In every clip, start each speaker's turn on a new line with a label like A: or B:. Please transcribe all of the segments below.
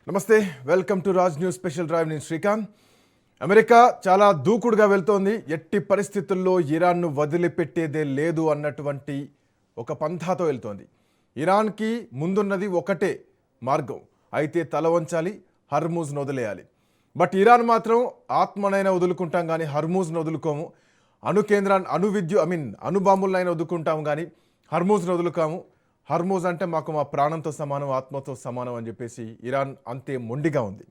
A: నమస్తే, welcome to Raj news special drive. నేను Srikanth. America చాలా దూకుడుగా వెళ్తోంది. ఎట్టి పరిస్థితుల్లో ఇరాన్ను వదిలిపెట్టేదే లేదు అన్నటువంటి ఒక పంథాతో వెళ్తోంది. ఇరాన్కి ముందున్నది ఒకటే మార్గం, అయితే తల వంచాలి, హర్మూజ్ను వదిలేయాలి. బట్ ఇరాన్ మాత్రం ఆత్మనైనా వదులుకుంటాం కానీ హర్మూజ్ను వదులుకోము, అణుబాంబులనైనా వదులుకుంటాము కానీ హర్మూజ్ను వదులుకోము. హర్మూజ్ అంటే మాకు మా ప్రాణంతో సమానం, ఆత్మతో సమానం అని చెప్పేసి ఇరాన్ అంతే మొండిగా ఉంది.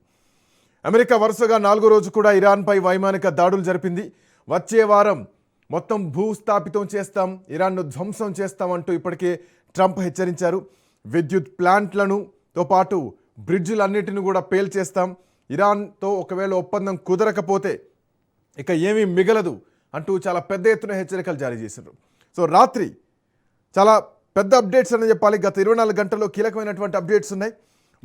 A: అమెరికా వరుసగా 4వ రోజు కూడా ఇరాన్పై వైమానిక దాడులు జరిపింది. వచ్చే వారం మొత్తం భూస్థాపితం చేస్తాం, ఇరాన్ను ధ్వంసం చేస్తామంటూ ఇప్పటికే ట్రంప్ హెచ్చరించారు. విద్యుత్ ప్లాంట్లతో పాటు బ్రిడ్జిలన్నిటిని కూడా పేల్చేస్తాం, ఇరాన్తో ఒకవేళ ఒప్పందం కుదరకపోతే ఇక ఏమీ మిగలదు అంటూ చాలా పెద్ద ఎత్తున హెచ్చరికలు జారీ చేశారు. సో రాత్రి చాలా పెద్ద అప్డేట్స్ అని చెప్పాలి. గత 24 గంటల్లో కీలకమైనటువంటి అప్డేట్స్ ఉన్నాయి.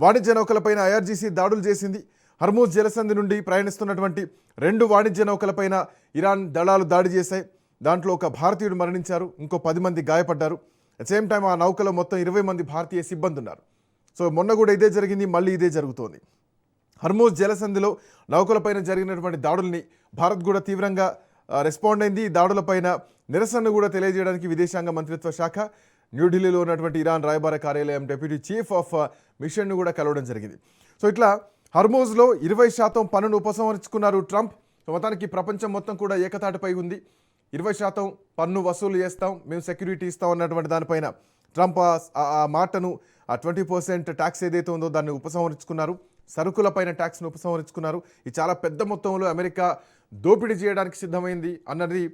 A: వాణిజ్య నౌకలపైన ఐఆర్జీసీ దాడులు చేసింది. హర్మూజ్ జలసంధి నుండి ప్రయాణిస్తున్నటువంటి 2 వాణిజ్య నౌకలపైన ఇరాన్ దళాలు దాడి చేశాయి. దాంట్లో ఒక భారతీయుడు మరణించారు, ఇంకో 10 మంది గాయపడ్డారు. అట్ సేమ్ టైం ఆ నౌకలో మొత్తం 20 మంది భారతీయ సిబ్బంది ఉన్నారు. సో మొన్న కూడా ఇదే జరిగింది, మళ్ళీ ఇదే జరుగుతోంది. హర్మూజ్ జలసంధిలో నౌకలపైన జరిగినటువంటి దాడుల్ని భారత్ కూడా తీవ్రంగా రెస్పాండ్ అయింది. ఈ దాడులపైన నిరసనను కూడా తెలియజేయడానికి విదేశాంగ మంత్రిత్వ శాఖ న్యూఢిల్లీలో ఉన్నటువంటి ఇరాన్ రాయబార కార్యాలయం డెప్యూటీ చీఫ్ ఆఫ్ మిషన్ను కూడా కలవడం జరిగింది. సో ఇట్లా హర్మూజ్లో 20% పన్నును ఉపసంహరించుకున్నారు ట్రంప్. మొత్తానికి ప్రపంచం మొత్తం కూడా ఏకతాటిపై ఉంది. 20% పన్ను వసూలు చేస్తాం, మేము సెక్యూరిటీ ఇస్తాం అన్నటువంటి దానిపైన ట్రంప్ ఆ మాటను, ఆ 20% ట్యాక్స్ ఏదైతే ఉందో దాన్ని ఉపసంహరించుకున్నారు. సరుకులపైన ట్యాక్స్ను ఉపసంహరించుకున్నారు. ఇది చాలా పెద్ద మొత్తంలో అమెరికా దోపిడీ చేయడానికి సిద్ధమైంది అన్నది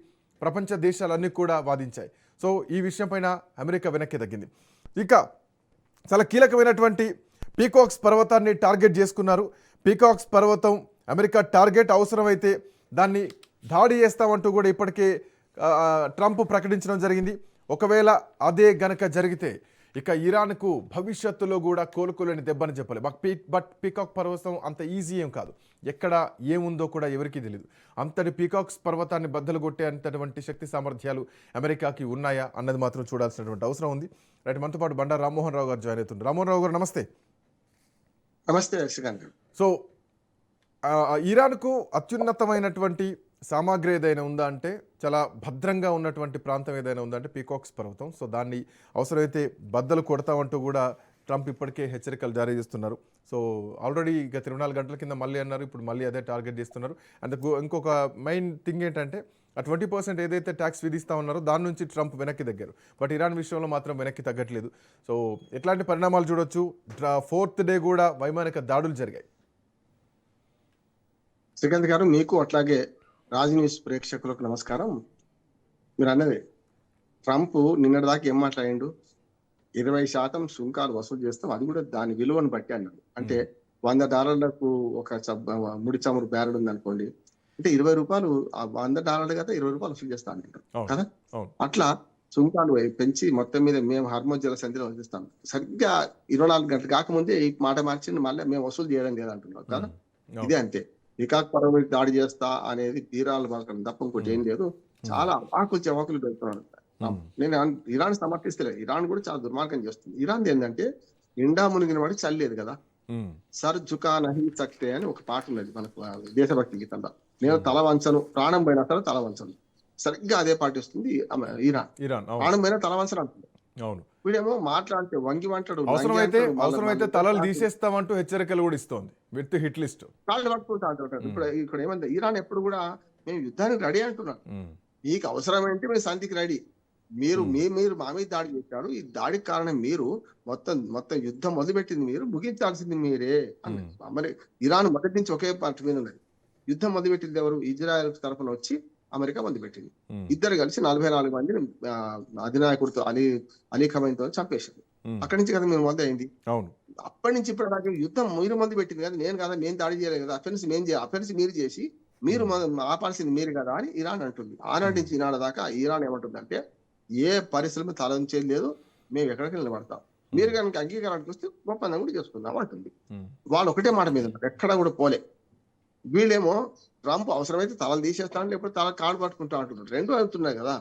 A: ప్రపంచ దేశాలన్నీ కూడా వాదించాయి. సో ఈ విషయం పైన అమెరికా వెనక్కి తగ్గింది. ఇక చాలా కీలకమైనటువంటి పీకాక్స్ పర్వతాన్ని టార్గెట్ చేసుకున్నారు. పీకాక్స్ పర్వతం అమెరికా టార్గెట్, అవసరమైతే దాన్ని దాడి చేస్తామంటూ కూడా ఇప్పటికే ట్రంప్ ప్రకటించడం జరిగింది. ఒకవేళ అదే గనక జరిగితే ఇక ఇరాన్కు భవిష్యత్తులో కూడా కోలుకోలేని దెబ్బని చెప్పాలి. బట్ పీకాక్ పర్వతం అంత ఈజీ ఏం కాదు, ఎక్కడ ఏముందో కూడా ఎవరికీ తెలియదు. అంతటి పీకాక్స్ పర్వతాన్ని బద్దలు కొట్టే అంతటువంటి శక్తి సామర్థ్యాలు అమెరికాకి ఉన్నాయా అన్నది మాత్రం చూడాల్సినటువంటి అవసరం ఉంది. రైట్, మనతో పాటు బండారు రామ్మోహన్ రావు గారు జాయిన్ అవుతున్నారు. రామ్మోహన్ రావు గారు నమస్తే.
B: నమస్తే శ్రీకాంత్.
A: సో ఇరాన్కు అత్యున్నతమైనటువంటి సామాగ్రి ఏదైనా ఉందా అంటే, చాలా భద్రంగా ఉన్నటువంటి ప్రాంతం ఏదైనా ఉందంటే పీకాక్స్ పర్వతం. సో దాన్ని అవసరమైతే బద్దలు కొడతామంటూ కూడా ట్రంప్ ఇప్పటికే హెచ్చరికలు జారీ చేస్తున్నారు. సో ఆల్రెడీ గత 24 గంటల కింద మళ్ళీ అన్నారు, ఇప్పుడు మళ్ళీ అదే టార్గెట్ చేస్తున్నారు. అండ్ ఇంకొక మెయిన్ థింగ్ ఏంటంటే ఆ 20% ఏదైతే ట్యాక్స్ విధిస్తా ఉన్నారో దాని నుంచి ట్రంప్ వెనక్కి తగ్గారు. బట్ ఇరాన్ విషయంలో మాత్రం వెనక్కి తగ్గట్లేదు. సో ఎట్లాంటి పరిణామాలు చూడొచ్చు? 4th డే కూడా వైమానిక దాడులు జరిగాయి.
B: శ్రీకాంత్ గారు, మీకు అట్లాగే రాజ్ న్యూస్ ప్రేక్షకులకు నమస్కారం. మీరు అన్నది ట్రంప్ నిన్నటిదాకా ఏం మాట్లాడిండు? 20% సుంకాలు వసూలు చేస్తాం, అది కూడా దాని విలువను బట్టి అన్నాడు. అంటే $100 ఒక ముడి చమురు బ్యారెల్ ఉంది అనుకోండి, అంటే $20, $100 కదా $20 వసూలు చేస్తా అంటారు కదా. అట్లా సుంకాలు పెంచి మొత్తం మీద మేము హర్మూజ్ జలసంధిలో వదిలిస్తాం. సరిగ్గా 24 గంటలు కాకముందే ఈ మాట మార్చి మళ్ళీ మేము వసూలు చేయడం లేదంటున్నాం కదా. ఇదే అంతే. పీకాక్ పర్వతం దాడి చేస్తా అనేది తీరాలు మాత్రం తప్ప ఇంకోటి ఏం లేదు. చాలా అవాకులు చెవాకులు పెడుతున్నాడు. నేను ఇరాన్ సమర్థిస్తలేదు, ఇరాన్ కూడా చాలా దుర్మార్గం చేస్తుంది. ఇరాన్ ఏంటంటే ఎండా మునిగిన వాడు చల్లేదు కదా. సర్ జుకా నహీ సక్తే అని ఒక పాట ఉన్నది మనకు దేశభక్తి గీతంలో. నేను తల వంచను, ప్రాణం పోయినా సరే తల వంచను. సరిగ్గా అదే పాటిస్తుంది ఇరాన్. ప్రాణం పోయినా తల వంచను అంటుంది. వీడేమో మాట్లాడితే వంగి అంటాడు,
A: అవసరమైతే తలలు తీసేస్తామంటూ హెచ్చరికలు కూడా ఇస్తోంది విత్ హిట్ లిస్ట్.
B: కాళ్ళు పట్టుకుంటా అంటాడు. ఇక్కడ ఏమంటే ఇరాన్ ఎప్పుడు కూడా మేము యుద్ధానికి రెడీ అంటున్నాం, మీకు అవసరమైతే మేము శాంతికి రెడీ, మీరు మా మీద దాడి చేశారు, ఈ దాడికి కారణం మీరు, మొత్తం యుద్ధం మొదలుపెట్టింది మీరు, ముగించాల్సింది మీరే అన్నది. మరి ఇరాన్ మొదటి నుంచి ఒకే పార్టీ మీద ఉన్నది. యుద్ధం మొదలుపెట్టింది ఎవరు? ఇజ్రాయెల్ తరఫున వచ్చి అమెరికా మొదలుపెట్టింది. ఇద్దరు కలిసి 44 మందిని అధినాయకుడితో అలీ ఖమైనీతో చంపేశారు. అక్కడి నుంచి కదా మీరు మొదలైంది. అప్పటి నుంచి ఇప్పుడు నాకు యుద్ధం మీరు మొదలు పెట్టింది కదా, నేను కదా, నేను దాడి చేయలేదు కదా, అఫెన్స్ మీరు చేసి మీరు ఆపాల్సింది మీరు కదా అని ఇరాన్ అంటుంది. ఆనాటి నుంచి ఈనాడు దాకా ఇరాన్ ఏమంటుందంటే, ఏ పరిశ్రమ తలంచేది లేదు, మేము ఎక్కడికి నిలబడతాం, మీరు కనుక అంగీకారానికి వస్తే ఒప్పందం కూడా చేసుకుందాం అంటుంది. వాళ్ళు ఒకటే మాట మీద ఎక్కడా కూడా పోలే. వీళ్ళేమో ట్రంప్ అవసరమైతే తలలు తీసేస్తా, లేకపోతే తల కాడు పట్టుకుంటా అంటున్నారు. రెండు అవుతున్నాయి కదా.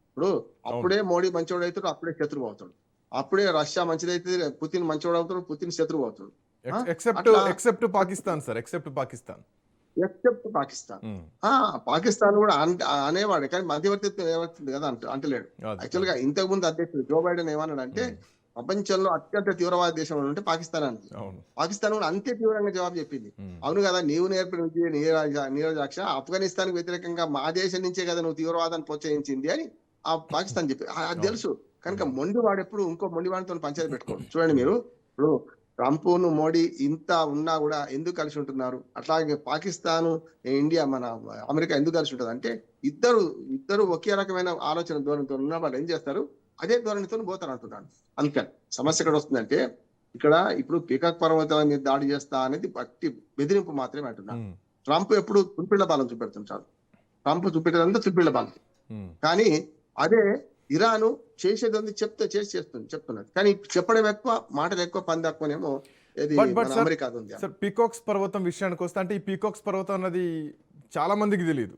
B: ఇప్పుడు అప్పుడే మోడీ మంచివాడు అవుతాడు, అప్పుడే శత్రువు అవుతాడు. అప్పుడే రష్యా మంచిదైతే పుతిన్ మంచివాడు అవుతాడు, పుతిన్ శత్రువు అవుతాడు.
A: Except Pakistan sir, except Pakistan.
B: Except Pakistan.
A: Um,
B: Pakistan కూడా అనేవాడు, కానీ మధ్యవర్తిత్వం ఏమవుతుంది కదా అంటలేడు.
A: అది
B: యాక్చువల్ గా ఇంతకు ముందు అధ్యక్షుడు జో బైడెన్ ఏమన్నాడు అంటే,
A: ఉమ్,
B: ప్రపంచంలో అత్యంత తీవ్రవాద దేశం అంటే పాకిస్తాన్ అని.
A: అవును.
B: పాకిస్తాన్ కూడా అంతే తీవ్రంగా జవాబు చెప్పింది.
A: ఉమ్,
B: అవును కదా, నీవు నేర్పిన విద్య నీరజాక్ష, ఆఫ్ఘనిస్తాన్ కు వ్యతిరేకంగా మా దేశం నుంచే కదా నువ్వు తీవ్రవాదాన్ని ప్రోత్సహించింది అని ఆ పాకిస్తాన్ చెప్పి అది తెలుసు. కనుక మొండివాడు ఎప్పుడు ఇంకో మొండివాడితో పంచాయతీ పెట్టుకోడు. చూడండి మీరు, ఇప్పుడు ట్రంప్ ను మోడీ ఇంత ఉన్నా కూడా ఎందుకు కలిసి ఉంటున్నారు? అట్లాగే పాకిస్తాన్, ఇండియా, మన అమెరికా ఎందుకు కలిసి ఉంటుంది అంటే, ఇద్దరు ఒకే రకమైన ఆలోచన ధోరణితో ఉన్న వాళ్ళు ఏం చేస్తారు, అదే ధోరణితో పోతారు అంటున్నాను. అందుకని సమస్య ఎక్కడ వస్తుందంటే, ఇక్కడ ఇప్పుడు పీకాక్ పర్వతం మీద దాడి చేస్తా అనేది బట్టి బెదిరింపు మాత్రమే అంటున్నాను.
A: ఉమ్,
B: ట్రంప్ ఎప్పుడు తుప్పిళ్ల బాలం చూపెడుతుంటాడు. ట్రంప్ చూపెట్టేదంతా తుప్పిళ్ల బాలం.
A: ఉమ్,
B: కానీ అదే ఇరాను చేసేది ఉంది, చెప్తున్నది. కానీ చెప్పడం ఎక్కువ, మాటలు ఎక్కువ, పని తక్కువనేమో ఇది
A: బట్
B: మన
A: సార్,
B: అమెరికా ఉంది.
A: సార్ పీకాక్స్ పర్వతం విషయానికి వస్తే, అంటే ఈ పీకాక్స్ పర్వతం అన్నది చాలా మందికి తెలియదు.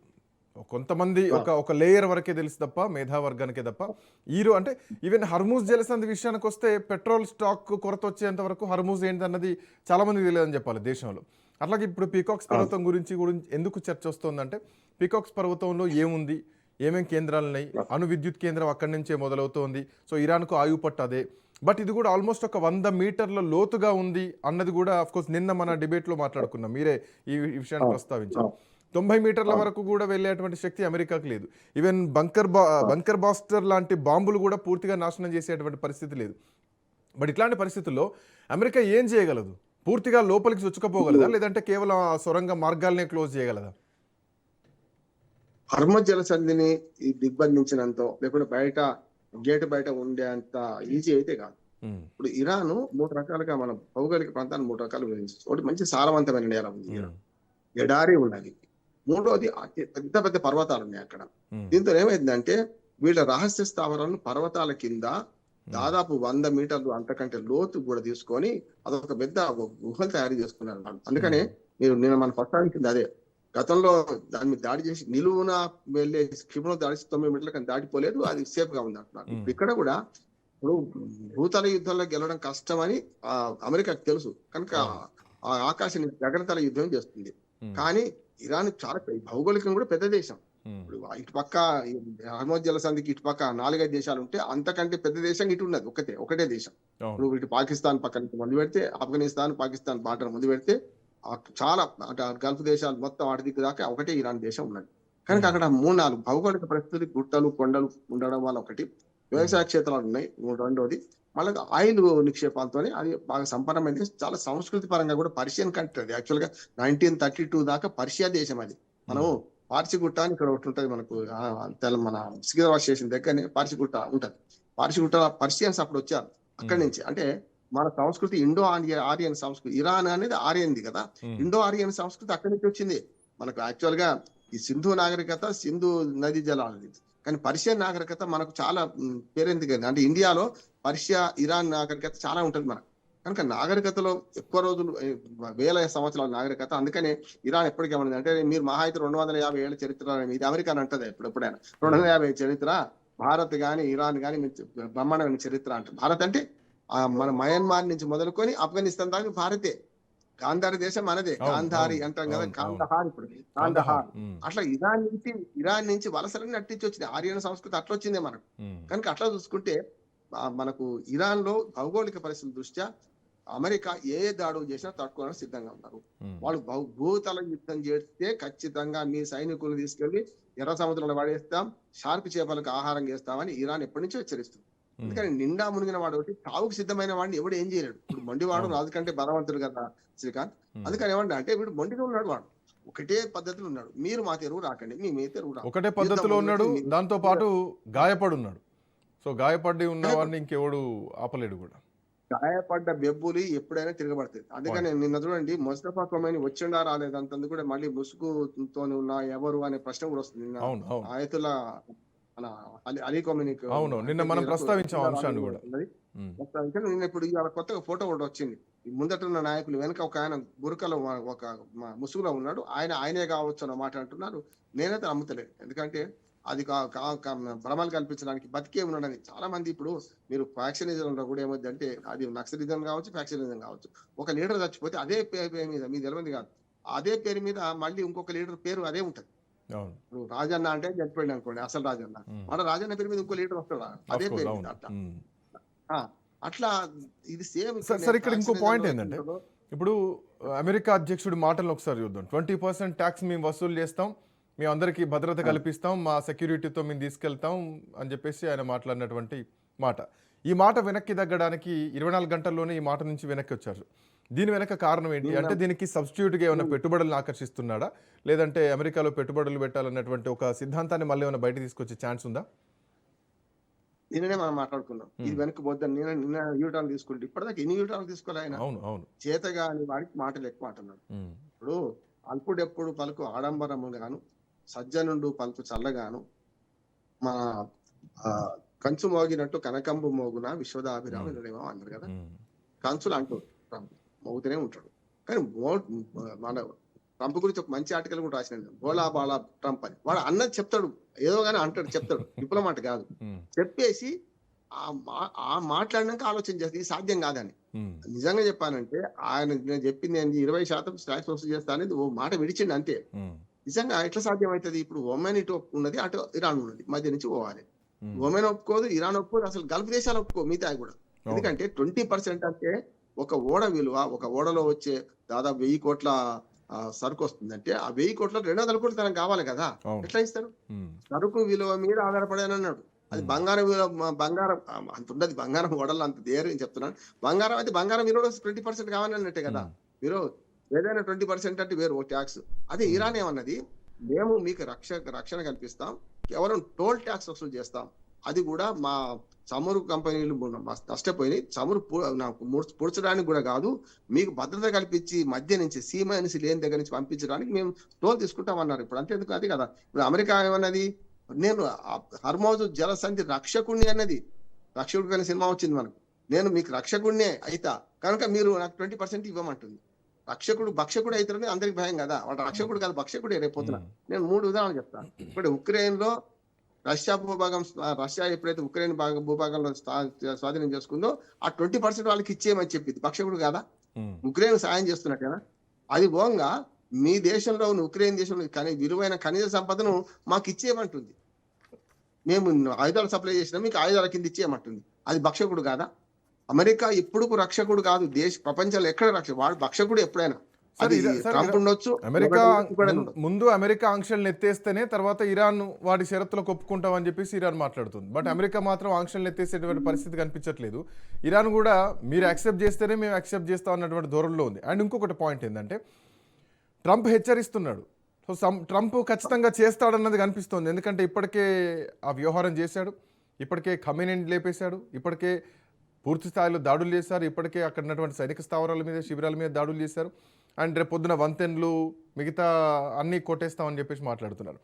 A: కొంతమంది ఒక లేయర్ వరకే తెలుసు తప్ప, మేధావర్గానికే తప్ప. అంటే ఈవెన్ హర్మూజ్ జలసంధి విషయానికి వస్తే పెట్రోల్ స్టాక్ కొరత వచ్చేంత వరకు హర్మూజ్ ఏంటన్నది చాలా మందికి తెలియదని చెప్పాలి దేశంలో. అట్లాగే ఇప్పుడు పీకాక్స్ పర్వతం గురించి ఎందుకు చర్చ వస్తుందంటే, పీకాక్స్ పర్వతంలో ఏముంది, ఏమేం కేంద్రాలు ఉన్నాయి, అణు విద్యుత్ కేంద్రం అక్కడి నుంచే మొదలవుతోంది. సో ఇరాన్కు ఆయువు పట్టు అదే. బట్ ఇది కూడా ఆల్మోస్ట్ ఒక 100 మీటర్ల లోతుగా ఉంది అన్నది కూడా అఫ్కోర్స్ నిన్న మన డిబేట్లో మాట్లాడుకున్నాం, మీరే ఈ విషయాన్ని ప్రస్తావించారు. 90 మీటర్ల వరకు కూడా వెళ్ళేటువంటి శక్తి అమెరికాకు లేదు. ఈవెన్ బంకర్ బాస్టర్ లాంటి బాంబులు కూడా పూర్తిగా నాశనం చేసేటువంటి పరిస్థితి లేదు. బట్ ఇట్లాంటి పరిస్థితుల్లో అమెరికా ఏం చేయగలదు? పూర్తిగా లోపలికి చొచ్చుకపోగలదా, లేదంటే కేవలం ఆ సొరంగ మార్గాలనే క్లోజ్ చేయగలదా?
B: హర్మజ్ జలసంధిని దిగ్బంధించినంత, లేకుంటే గేట్ బయట ఉండేంత ఈజీ అయితే కాదు.
A: ఉమ్,
B: ఇప్పుడు ఇరాన్ 3 రకాలుగా, మన భౌగోళిక ప్రాంతాన్ని 3 రకాలు విభజించవచ్చు. ఒకటి మంచి సారవంతమైన నేల ఉంది,
A: ఉమ్,
B: ఎడారి ఉన్నది. మూడోది పెద్ద పెద్ద పర్వతాలు ఉన్నాయి అక్కడ.
A: ఉమ్,
B: దీంతో ఏమైందంటే, వీళ్ళ రహస్య స్థావరాలను పర్వతాల కింద దాదాపు 100 మీటర్లు అంతకంటే లోతు కూడా తీసుకొని అదొక పెద్ద గుహలు తయారు చేసుకున్నారు వాళ్ళు. అందుకనే మీరు నిన్న మన ప్రస్తావించింది అదే. గతంలో దాని మీద దాడి చేసి నిలువున వెళ్ళే క్షిపణులు దాడి 9 మీటర్ల కానీ దాటిపోలేదు, అది సేఫ్ గా ఉంది అంటున్నారు. ఇప్పుడు ఇక్కడ కూడా ఇప్పుడు భూతల యుద్ధంలో గెలవడం కష్టమని అమెరికాకు తెలుసు. కనుక ఆ ఆకాశ గగనతల యుద్ధం చేస్తుంది. కానీ ఇరాన్ చాలా భౌగోళికంగా కూడా పెద్ద దేశం. ఇప్పుడు ఇటుపక్క హర్మోజ్ జలసంధికి ఇటుపక్క 4-5 దేశాలు ఉంటే, అంతకంటే పెద్ద దేశం ఇటు ఉన్నది ఒకటే దేశం. ఇప్పుడు ఇటు పాకిస్తాన్ పక్కన ముందు పెడితే, ఆఫ్ఘనిస్తాన్ పాకిస్తాన్ బార్డర్ ముందు పెడితే, చాలా గల్ఫ్ దేశాలు మొత్తం వాటి దిక్కు దాకా ఒకటే ఇరాన్ దేశం ఉన్నది. కనుక అక్కడ 3-4 భౌగోళిక పరిస్థితులు, గుట్టలు కొండలు ఉండడం వల్ల ఒకటి, వ్యవసాయ క్షేత్రాలు ఉన్నాయి రెండోది, మళ్ళీ ఆయిల్ నిక్షేపాలతోనే అది బాగా సంపన్నమైంది. చాలా సంస్కృతి పరంగా కూడా పర్షియన్ కంట్రీ. యాక్చువల్ గా 1932 దాకా పర్షియా దేశం అది. మనం పార్సిగుట్ట అని ఇక్కడ ఒకటి ఉంటుంది మనకు, మన సికింద్రాబాద్ స్టేషన్ దగ్గరనే పార్సిగుట్ట ఉంటది. పార్సిగుట్ట పర్షియన్స్ అప్పుడు వచ్చారు అక్కడి నుంచి. అంటే మన సంస్కృతి ఇండో ఆరియన్ సంస్కృతి. ఇరాన్ అనేది ఆర్యన్ది కదా, ఇండో ఆరియన్ సంస్కృతి అక్కడి నుంచి వచ్చింది మనకు. యాక్చువల్ గా ఈ సింధు నాగరికత సింధు నదీ జలాలది, కానీ పర్షియన్ నాగరికత మనకు చాలా పేరెంది కదా. అంటే ఇండియాలో పర్షియా ఇరాన్ నాగరికత చాలా ఉంటుంది మనకు. కనుక నాగరికతలో ఎక్కువ రోజులు, వేల సంవత్సరాల నాగరికత. అందుకనే ఇరాన్ ఎప్పటికేమన్నది అంటే, మీరు మహా అయితే 250 ఏళ్ళ చరిత్ర, ఇది అమెరికా అంటది ఎప్పుడైనా 250 చరిత్ర, భారత్ గాని ఇరాన్ గాని బ్రహ్మాండమైన చరిత్ర అంటారు. భారత్ అంటే మన మయన్మార్ నుంచి మొదలుకొని ఆఫ్ఘనిస్తాన్ దాకా భారతే. గాంధారి దేశం మనదే, గాంధారి అంటాం కదా, కాందహార్. ఇప్పుడు కాందహార్ అట్లా ఇరాన్ నుంచి వలసలన్నీ అట్టించి వచ్చింది. ఆర్యన్ సంస్కృతి అట్లా వచ్చిందే మనకు. కనుక అట్లా చూసుకుంటే మనకు ఇరాన్ లో భౌగోళిక పరిస్థితుల దృష్ట్యా అమెరికా ఏ దాడులు చేసినా తట్టుకోవడానికి సిద్ధంగా ఉన్నారు. వాళ్ళు భూతల యుద్ధం చేస్తే ఖచ్చితంగా మీ సైనికులను తీసుకెళ్లి ఎర్ర సముద్రంలో పడేస్తాం, షార్క్ చేపలకు ఆహారం చేస్తామని ఇరాన్ ఎప్పటి నుంచో హెచ్చరిస్తుంది. అందుకని నిండా మునిగిన వాడు ఒకటి, తావుకు సిద్ధమైన వాడిని ఎవడు ఏం చేయలేడు. ఇప్పుడు మొండివాడు రాజు కంటే బలవంతుడు కదా శ్రీకాంత్. అందుకని ఏమంటే, అంటే వీడు మొండిగా ఉన్నాడు, వాడు ఒకటే పద్ధతిలో ఉన్నాడు. మీరు మా తెరువు రాకండి, మీ తెరువు రా,
A: ఒకటే పద్ధతిలో ఉన్నాడు. దాంతో పాటు గాయపడి ఉన్నాడు. సో గాయపడి ఉన్న వాడిని ఇంకెవడు ఆపలేడు కూడా.
B: గాయపడ్డ బెబ్బులి ఎప్పుడైనా తిరగబడుతుంది. అందుకని నిన్న చూడండి, ముస్తఫా ఖొమైనీ వచ్చిండా రాలేదంతందుకు కూడా మళ్ళీ ముసుగుతో ఉన్న ఎవరు అనే ప్రశ్న కూడా వస్తుంది. నిన్న ఆయతుల్లా మన అలీ ఖొమైనీ,
A: అవును, నిన్న మనం ప్రస్తావించాం అంశాన్ని కూడా.
B: నిన్న ఇప్పుడు ఇవాళ కొత్తగా ఫోటో కూడా వచ్చింది. ముందట ఉన్న నాయకులు వెనక ఒక ఆయన బురకలో ఒక ముసుగులో ఉన్నాడు, ఆయనే కావచ్చు అన్న మాట అంటున్నారు. నేనైతే నమ్ముతలేదు. ఎందుకంటే అది భ్రమలు కల్పించడానికి బతికే ఉన్నాడని చాలా మంది ఇప్పుడు మీరు ఫ్యాక్షనిజం కూడా ఏమవుతుందంటే అది నక్సలిజం కావచ్చు, ఫ్యాక్షనిజం కావచ్చు. ఒక లీడర్ చచ్చిపోతే అదే పేరు మీద మీకు తెలియదు కాదు, అదే పేరు మీద మళ్ళీ ఇంకొక లీడర్ పేరు అదే ఉంటది. ఇప్పుడు రాజన్న అంటే చచ్చిపోయింది అనుకోండి, అసలు రాజన్న, మన రాజన్న పేరు మీద ఇంకో లీడర్ వస్తాడు అదే పేరు మీద. అట్లా అట్లా ఇది సేమ్.
A: సార్ ఇక్కడ ఇంకో పాయింట్ ఏంటంటే, ఇప్పుడు అమెరికా అధ్యక్షుడి మాటలను ఒకసారి చూద్దాం. 20% ట్యాక్స్ మేము వసూలు చేస్తాం, మేము అందరికీ భద్రత కల్పిస్తాం, మా సెక్యూరిటీతో మేము తీసుకెళ్తాం అని చెప్పేసి ఆయన మాట్లాడినటువంటి మాట. ఈ మాట వెనక్కి తగ్గడానికి 24 గంటల్లోనే ఈ మాట నుంచి వెనక్కి వచ్చారు. దీని వెనక కారణం ఏంటి అంటే, దీనికి సబ్స్టిట్యూట్గా ఏమైనా పెట్టుబడులను ఆకర్షిస్తున్నాడా, లేదంటే అమెరికాలో పెట్టుబడులు పెట్టాలన్నటువంటి ఒక సిద్ధాంతాన్ని మళ్ళీ ఏమైనా బయట తీసుకొచ్చే ఛాన్స్ ఉందా?
B: నిన్ననే మనం మాట్లాడుకున్నాం ఇది వెనక్కి పోద్దని. నిన్న యూటర్న్ తీసుకుంటే ఇప్పటిదాకా ఎన్ని యూటర్న్ తీసుకోవాలి ఆయన. చేతగా అని వాడికి మాటలు ఎక్కువ అంటున్నాడు. ఇప్పుడు అల్పుడెప్పుడు పలుకు ఆడంబరము గాను, సజ్జనుండు పలుకు చల్లగాను, మన కంచు మోగినట్టు కనకంబు మోగున విశ్వదాభిరాముడేమో అన్నారు కదా. కంచులు అంటూ మోగుతూనే ఉంటాడు. కానీ మన ట్రంప్ గురించి ఒక మంచి ఆర్టికల్ కూడా రాసినాడు, బోలా బాలా ట్రంప్ అని. వాడు అన్నది చెప్తాడు, ఏదో గానీ అంటాడు, చెప్తాడు, డిప్లొమాట్ కాదు. చెప్పేసి ఆ మాట్లాడినాక ఆలోచన చేస్తే ఇది సాధ్యం కాదని. నిజంగా చెప్పానంటే ఆయన నేను చెప్పింది ఏంటి, 20% ట్యాక్స్ వసూలు చేస్తా అనేది ఓ మాట విడిచిండి అంతే. నిజంగా ఎట్లా సాధ్యం అవుతుంది? ఇప్పుడు ఒమెన్ ఇటు ఉన్నది, అటు ఇరాన్ ఉన్నది, మధ్య నుంచి పోవాలి. ఒమెన్ ఒప్పుకోదు, ఇరాన్ ఒప్పుకోదు, అసలు గల్ఫ్ దేశాలు ఒప్పుకో, మిగతా కూడా. ఎందుకంటే 20% అంటే ఒక ఓడ విలువ, ఒక ఓడలో వచ్చే దాదాపు 1000 కోట్ల సరుకు వస్తుందంటే ఆ 1000 కోట్ల 200 కోట్లు తనకు కావాలి కదా. ఎట్లా ఇస్తారు? సరుకు విలువ మీద ఆధారపడాను అన్నాడు. అది బంగారం విలువ, బంగారం అంత ఉండదు, బంగారం ఓడల్లో అంత దేని చెప్తున్నాను. బంగారం అయితే బంగారం విలువ 20% కావాలి అన్నట్టే కదా. మీరు ఏదైనా 20% అంటే వేరు ట్యాక్స్. అదే ఇరాన్ ఏమన్నది, మేము మీకు రక్షణ కల్పిస్తాం, కేవలం టోల్ ట్యాక్స్ వసూలు చేస్తాం, అది కూడా మా చమురు కంపెనీలు నష్టపోయి చమురు పొడ్చడానికి కూడా కాదు, మీకు భద్రత కల్పించి మధ్య నుంచి సీమానిసి లేని దగ్గర నుంచి పంపించడానికి మేము టోల్ తీసుకుంటామన్నారు. ఇప్పుడు అంతేందుకు, అది కదా. ఇప్పుడు అమెరికా ఏమన్నది, నేను హర్మోజు జలసంధి రక్షకుణ్ణి అన్నది. రక్షకుడు అనే సినిమా వచ్చింది మనకు. నేను మీకు రక్షకుడినే అయితా కనుక మీరు నాకు 20% ఇవ్వమంటుంది. రక్షకుడు భక్షకుడు అవుతారని అందరికి భయం కదా. వాడు రక్షకుడు కాదు, భక్షకుడే రేపోతున్నా. నేను 3 ఉదాహరణలు చెప్తాను. ఇప్పుడు ఉక్రెయిన్ లో రష్యా ఎప్పుడైతే ఉక్రెయిన్ భూభాగంలో స్వాధీనం చేసుకుందో ఆ 20% వాళ్ళకి ఇచ్చేయమని చెప్పింది. భక్షకుడు కాదా? ఉక్రెయిన్ సాయం చేస్తున్నట్టేనా? అది పోగా మీ దేశంలో ఉన్న ఉక్రెయిన్ దేశంలో విలువైన ఖనిజ సంపదను మాకు ఇచ్చేయమంటుంది. మేము ఆయుధాలు సప్లై చేసినా మీకు ఆయుధాల కింద ఇచ్చేయమంటుంది. అది భక్షకుడు కాదా? అమెరికా ఎప్పుడు రక్షకుడు కాదు, ప్రపంచంలో ఎక్కడ వాడు భక్షకుడు ఎప్పుడైనా.
A: ముందు అమెరికా ఆంక్షలను ఎత్తేస్తేనే తర్వాత ఇరాన్ వాడి షరతులకు ఒప్పుకుంటామని చెప్పేసి ఇరాన్ మాట్లాడుతుంది. బట్ అమెరికా మాత్రం ఆంక్షలను ఎత్తేసేటువంటి పరిస్థితి కనిపించట్లేదు. ఇరాన్ కూడా మీరు యాక్సెప్ట్ చేస్తేనే మేము యాక్సెప్ట్ చేస్తాం అన్నటువంటి ధోరణిలో ఉంది. అండ్ ఇంకొకటి పాయింట్ ఏంటంటే, ట్రంప్ హెచ్చరిస్తున్నాడు. సో ట్రంప్ ఖచ్చితంగా చేస్తాడన్నది కనిపిస్తుంది. ఎందుకంటే ఇప్పటికే ఆ వ్యవహారం చేశాడు, ఇప్పటికే ఖమేనీని లేపేశాడు, ఇప్పటికే పూర్తి స్థాయిలో దాడులు చేశారు, ఇప్పటికే అక్కడ ఉన్నటువంటి సైనిక స్థావరాల మీద, శిబిరాల మీద దాడులు చేశారు. అండ్ రేపు పొద్దున వంతెనలు మిగతా అన్నీ కొట్టేస్తామని చెప్పేసి మాట్లాడుతున్నారు.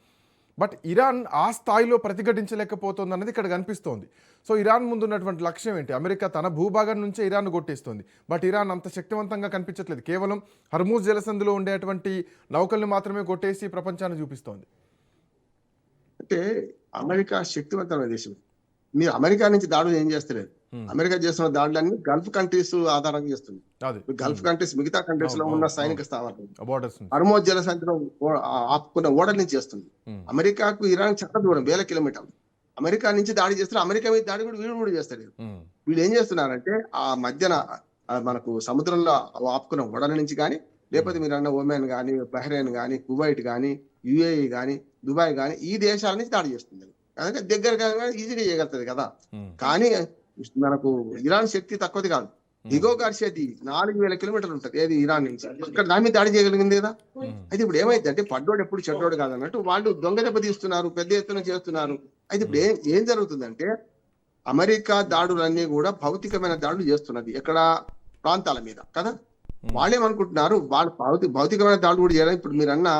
A: బట్ ఇరాన్ ఆ స్థాయిలో ప్రతిఘటించలేకపోతుంది అన్నది ఇక్కడ కనిపిస్తోంది. సో ఇరాన్ ముందు ఉన్నటువంటి లక్ష్యం ఏంటి? అమెరికా తన భూభాగం నుంచే ఇరాన్ కొట్టేస్తుంది. బట్ ఇరాన్ అంత శక్తివంతంగా కనిపించట్లేదు. కేవలం హర్మూజ్ జలసంధిలో ఉండేటువంటి నౌకల్ని మాత్రమే కొట్టేసి ప్రపంచాన్ని చూపిస్తోంది.
B: అంటే అమెరికా శక్తివంతమైన దేశం. మీరు అమెరికా నుంచి దాడులు ఏం చేస్తలేదు. అమెరికా చేస్తున్న దాడులన్నీ గల్ఫ్ కంట్రీస్ ఆధారంగా చేస్తుంది. గల్ఫ్ కంట్రీస్ మిగతా కంట్రీస్ లో ఉన్న సైనిక స్థావరాలు హర్మోజ్ జలసంధిలో ఆపుకున్న ఓడల నుంచి చేస్తుంది. అమెరికాకు ఇరాన్ చాలా దూరం, 1000 కిలోమీటర్లు. అమెరికా నుంచి దాడి చేస్తారు, అమెరికా మీద దాడి కూడా వీళ్ళు కూడా చేస్తారు. వీళ్ళు ఏం చేస్తున్నారంటే ఆ మధ్యన మనకు సముద్రంలో ఆపుకున్న ఓడల నుంచి కానీ, లేకపోతే మీరు అన్న ఒమెన్ కానీ, బహ్రెయిన్ కానీ, కువైట్ కానీ, యుఏఈ కానీ, దుబాయ్ కానీ, ఈ దేశాల నుంచి దాడి చేస్తుంది. అందుకే దగ్గరగా ఈజీగా చేయగలుగుతుంది కదా. కానీ మనకు ఇరాన్ శక్తి తక్కువది కాదు. దిగో గార్షేది 4000 కిలోమీటర్లు ఉంటుంది ఏది ఇరాన్ నుంచి. ఇక్కడ దాని మీద దాడి చేయగలిగింది కదా. అయితే ఇప్పుడు ఏమైంది అంటే, పడ్డోడు ఎప్పుడు చెడ్డోడు కాదన్నట్టు వాళ్ళు దొంగ దెబ్బ తీస్తున్నారు, పెద్ద ఎత్తున చేస్తున్నారు. అయితే ఇప్పుడు ఏం జరుగుతుందంటే, అమెరికా దాడులన్నీ కూడా భౌతికమైన దాడులు చేస్తున్నది ఎక్కడ ప్రాంతాల మీద కదా. వాళ్ళేమనుకుంటున్నారు, వాళ్ళు భౌతికమైన దాడులు కూడా చేయడం. ఇప్పుడు మీరు అన్న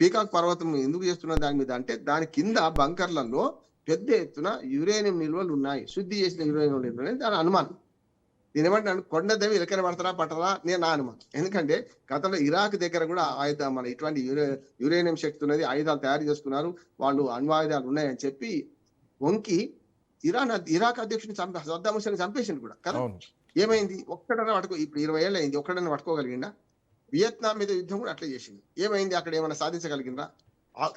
B: పీకాక్ పర్వతం ఎందుకు చేస్తున్నారు దాని మీద అంటే, దాని కింద బంకర్లలో పెద్ద ఎత్తున యురేనియం నిల్వలు ఉన్నాయి, శుద్ధి చేసిన యురేనియం నిల్వలు, దాని అనుమానం. నేను ఏమంటున్నాను, కొండ దేవి ఎలకన పడతారా పట్టరా నేను నా అనుమానం. ఎందుకంటే గతంలో ఇరాక్ దగ్గర కూడా మన ఇటువంటి యురేనియం శక్తి ఉన్నది, ఆయుధాలు తయారు చేసుకున్నారు, వాళ్ళు అణ్వాయుధాలు ఉన్నాయని చెప్పి వంకి ఇరాక్ అధ్యక్షుని సద్దాం హుసేన్ చంపేసింది కూడా కదా.
A: అవును.
B: ఏమైంది? ఒక్కడన్నా ఇప్పుడు 20 ఏళ్ళు అయింది, ఒక్కడన్నా పట్టుకోగలిగిందా? వియత్నాం మీద యుద్ధం కూడా అట్లా చేసింది. ఏమైంది? అక్కడ ఏమైనా సాధించగలిగిందా?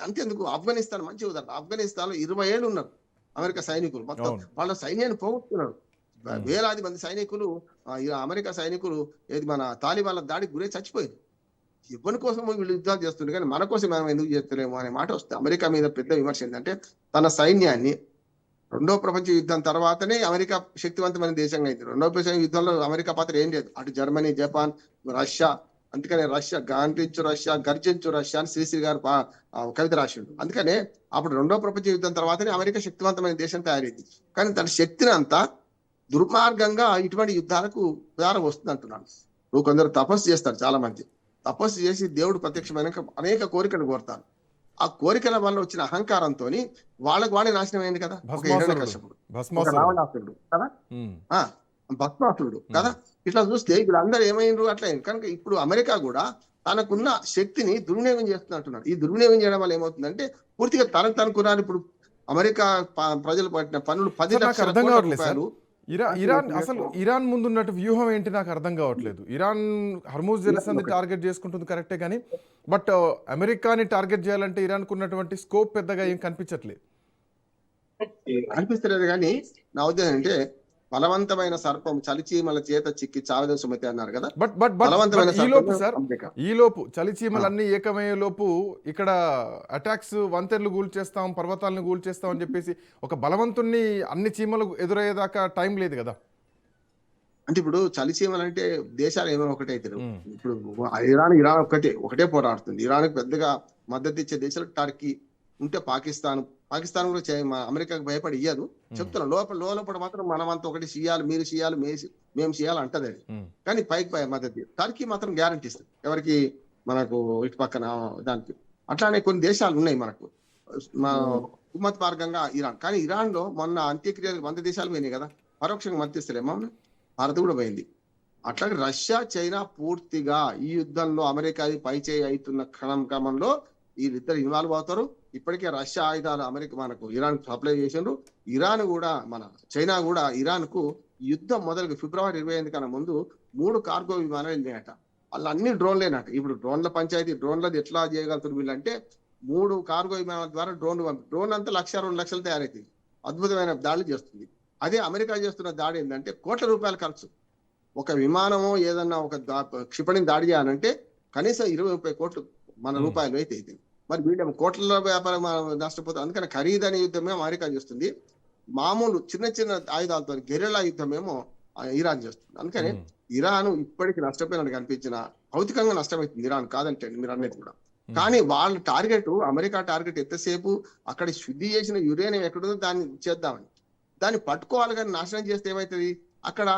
B: అంతేందుకు, ఆఫ్ఘనిస్తాన్ మంచి ఉదాహరణ. ఆఫ్ఘనిస్తాన్ లో 20 ఏళ్ళు ఉన్నారు అమెరికా సైనికులు, మొత్తం
A: అవును.
B: వాళ్ళ సైన్యాన్ని పోగొట్టుకున్నారు. వేలాది మంది సైనికులు, అమెరికా సైనికులు ఏది మన తాలిబాన్ల దాడికి గురై చచ్చిపోయారు. ఎవరి కోసం వీళ్ళు యుద్ధాలు చేస్తుండే, కానీ మన కోసం మనం ఎందుకు చేస్తలేము అనే మాట వస్తుంది. అమెరికా మీద పెద్ద విమర్శ ఏంటంటే, తన సైన్యాన్ని రెండో ప్రపంచ యుద్ధం తర్వాతనే అమెరికా శక్తివంతమైన దేశంగా అయింది. రెండో ప్రపంచ యుద్ధంలో అమెరికా పాత్ర ఏం లేదు. అటు జర్మనీ, జపాన్, రష్యా. అందుకనే రష్యా గాండ్రించు రష్యా గర్జించు రష్యా అని శ్రీశ్రీ గారు కవిత రాసిండు. అందుకనే అప్పుడు రెండో ప్రపంచ యుద్ధం తర్వాతనే అమెరికా శక్తివంతమైన దేశం తయారైంది. కానీ తన శక్తిని అంతా దుర్మార్గంగా ఇటువంటి యుద్ధాలకు ఉదాహరణ వస్తుంది అంటున్నాను. నువ్వు కొందరు తపస్సు చేస్తారు, చాలా మంది తపస్సు చేసి దేవుడు ప్రత్యక్షమైన అనేక కోరికలు కోరుతారు. ఆ కోరికల వల్ల వచ్చిన అహంకారంతో వాళ్ళకి వాళ్ళే నాశనం అయింది కదా. ఒక హిరణ్యకశిపుడు, ఒక రావణాసురుడు కదా, భస్మాసురుడు కదా. ఇట్లా చూస్తే వీళ్ళందరూ ఏమైండ్రు? అట్లా అయింది. కనుక ఇప్పుడు అమెరికా కూడా తనకున్న శక్తిని దుర్వినియోగం చేస్తున్నట్టున్నాడు. ఈ దుర్వినియోగం చేయడం వల్ల ఏమవుతుందంటే, పూర్తిగా తనకున్నారు. ఇప్పుడు అమెరికా ప్రజలు పట్టిన పన్నులు 10 లక్షల కోట్ల రూపాయలు.
A: ఇరాన్ ముందున్నట్టు వ్యూహం ఏంటి నాకు అర్థం కావట్లేదు. ఇరాన్ హర్మూజ్ జలసంధి టార్గెట్ చేసుకుంటుంది కరెక్టే, కానీ బట్ అమెరికాని టార్గెట్ చేయాలంటే ఇరాన్కు ఉన్నటువంటి స్కోప్ పెద్దగా ఏం కనిపించట్లేదు.
B: అనిపిస్తలేదు. కానీ నా ఉద్దేశం అంటే, బలవంతమైన సర్పం చలిచీమల చేత చిక్కి చావదే సుమతి అన్నారు కదా.
A: ఈ లోపు చలిచీమలన్నీ ఏకమయ్యే లోపు ఇక్కడ అటాక్స్, వంతెనలు కూల్చేస్తాం, పర్వతాలను కూల్చేస్తాం అని చెప్పేసి ఒక బలవంతుణ్ణి అన్ని చీమలు ఎదురయ్యేదాకా టైం లేదు కదా.
B: అంటే ఇప్పుడు చలిచీమలు అంటే దేశాలు ఏమైనా ఒకటే అవుతారు. ఇప్పుడు ఇరాన్ ఒకటే పోరాడుతుంది. ఇరాన్ పెద్దగా మద్దతు ఇచ్చే దేశాలు టర్కీ ఉంటే పాకిస్తాన్ కూడా అమెరికాకి భయపడి ఇయ్యదు. చెప్తున్నాం, లోపల మాత్రం మనమంతా ఒకటి చేయాలి, మీరు చేయాలి, మేము చేయాలి అంటది అది. కానీ పైకి మద్దతు టర్కీ మాత్రం గ్యారంటీ ఇస్తుంది ఎవరికి, మనకు ఇటు పక్కన దానికి. అట్లానే కొన్ని దేశాలు ఉన్నాయి మనకు ఉమ్మత్ మార్గంగా ఇరాన్. కానీ ఇరాన్ లో మొన్న అంత్యక్రియలు 100 దేశాలు పోయినాయి కదా, పరోక్షంగా మద్దతిస్తలేమో. భారత్ కూడా పోయింది. అట్లాగే రష్యా, చైనా పూర్తిగా ఈ యుద్ధంలో అమెరికా పై చేయి అవుతున్న క్రమంలో వీళ్ళిద్దరు ఇన్వాల్వ్ అవుతారు. ఇప్పటికే రష్యా ఆయుధాలు మనకు ఇరాన్ సప్లై చేసిండ్రు. చైనా కూడా ఇరాన్ కు యుద్ధం మొదలు ఫిబ్రవరి 25 కన్నా ముందు 3 కార్గో విమానాలు వెళ్ళినాయట. వాళ్ళు అన్ని డ్రోన్లేనట. ఇప్పుడు డ్రోన్ల పంచాయతీ, డ్రోన్లది ఎట్లా చేయగలుగుతారు వీళ్ళంటే, 3 కార్గో విమానాల ద్వారా డ్రోన్ అంతా 1,00,000-2 లక్షలు తయారైతుంది. అద్భుతమైన దాడులు చేస్తుంది. అదే అమెరికా చేస్తున్న దాడి ఏంటంటే, కోట్ల రూపాయల ఖర్చు. ఒక విమానమో ఏదన్నా ఒక క్షిపణిని దాడి చేయాలంటే కనీసం 20-30 కోట్లు మన రూపాయలు అయితే అవుతుంది. మరి వీళ్ళేమో కోట్ల వ్యాపారం నష్టపోతుంది. అందుకని ఖరీదైన యుద్ధమే అమెరికా చేస్తుంది. మామూలు చిన్న చిన్న ఆయుధాలతో గెరిల్లా యుద్ధమేమో ఇరాన్ చేస్తుంది. అందుకని ఇరాన్ ఇప్పటికి నష్టపోయినట్టు కనిపించిన, భౌతికంగా నష్టమవుతుంది ఇరాన్, కాదంటే మీరు అనేది కూడా. కానీ వాళ్ళ టార్గెట్, అమెరికా టార్గెట్ ఎంతసేపు అక్కడ శుద్ధి చేసిన యురేనియం ఎక్కడుందో దాన్ని చేద్దామని, దాన్ని పట్టుకోవాలి. కానీ నాశనం చేస్తే ఏమవుతుంది, అక్కడ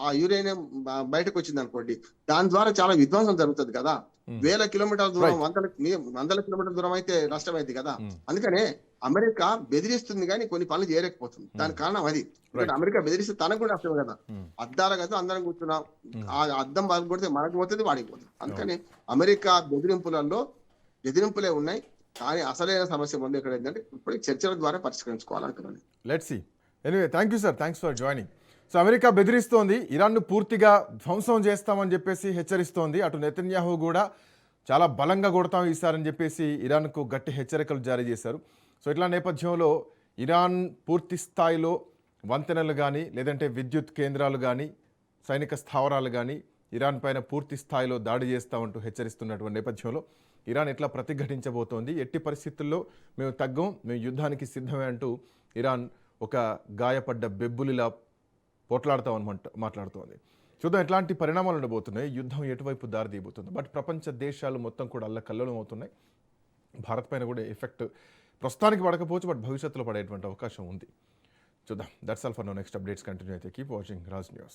B: ఆ యురేనియం బయటకు వచ్చింది అనుకోండి, దాని ద్వారా చాలా విధ్వంసం జరుగుతుంది కదా. వేల కిలోమీటర్ల దూరం, వందల కిలోమీటర్ల దూరం అయితే నష్టమైంది కదా. అందుకనే అమెరికా బెదిరిస్తుంది కానీ కొన్ని పనులు చేయలేకపోతుంది. దానికి కారణం అది. అమెరికా బెదిరిస్తే తనకు కూడా నష్టమే కదా. అద్దాల కదా అందరం కూర్చున్నాం, ఆ అద్దం బాగా కొడితే మనకు పోతుంది, వాడికి పోతుంది. అందుకని అమెరికా బెదిరింపులే ఉన్నాయి. కానీ అసలైన సమస్య ముందు ఎక్కడ ఏంటంటే, ఇప్పటికి చర్చల ద్వారా పరిష్కరించుకోవాలనుకున్నాను.
A: Let's see. Anyway, thank you sir, thanks for joining. So America బెదిరిస్తోంది, ఇరాన్ను పూర్తిగా ధ్వంసం చేస్తామని చెప్పేసి హెచ్చరిస్తోంది. అటు నెతన్యాహు కూడా చాలా బలంగా కొడతాం ఈసారని చెప్పేసి ఇరాన్కు గట్టి హెచ్చరికలు జారీ చేశారు. సో ఇట్లా నేపథ్యంలో ఇరాన్ పూర్తి స్థాయిలో వంతెనలు కానీ, లేదంటే విద్యుత్ కేంద్రాలు కానీ, సైనిక స్థావరాలు కానీ ఇరాన్ పైన పూర్తి స్థాయిలో దాడి చేస్తామంటూ హెచ్చరిస్తున్నటువంటి నేపథ్యంలో ఇరాన్ ఎట్లా ప్రతిఘటించబోతోంది, ఎట్టి పరిస్థితుల్లో మేము తగ్గం, మేము యుద్ధానికి సిద్ధమే అంటూ ఇరాన్ ఒక గాయపడ్డ బెబ్బులిలా పోట్లాడతామని మాట్లాడుతోంది. చూద్దాం ఎట్లాంటి పరిణామాలు ఉండబోతున్నాయి, యుద్ధం ఎటువైపు దారితీయబోతుంది. బట్ ప్రపంచ దేశాలు మొత్తం కూడా అల్లకల్లోలం అవుతున్నాయి. భారత్ పైన కూడా ఎఫెక్ట్ ప్రస్తుతానికి పడకపోవచ్చు, బట్ భవిష్యత్తులో పడేటువంటి అవకాశం ఉంది. చూద్దాం. That's all for now. Next updates continue అయితే కీప్ వాచింగ్ రాజ్ న్యూస్.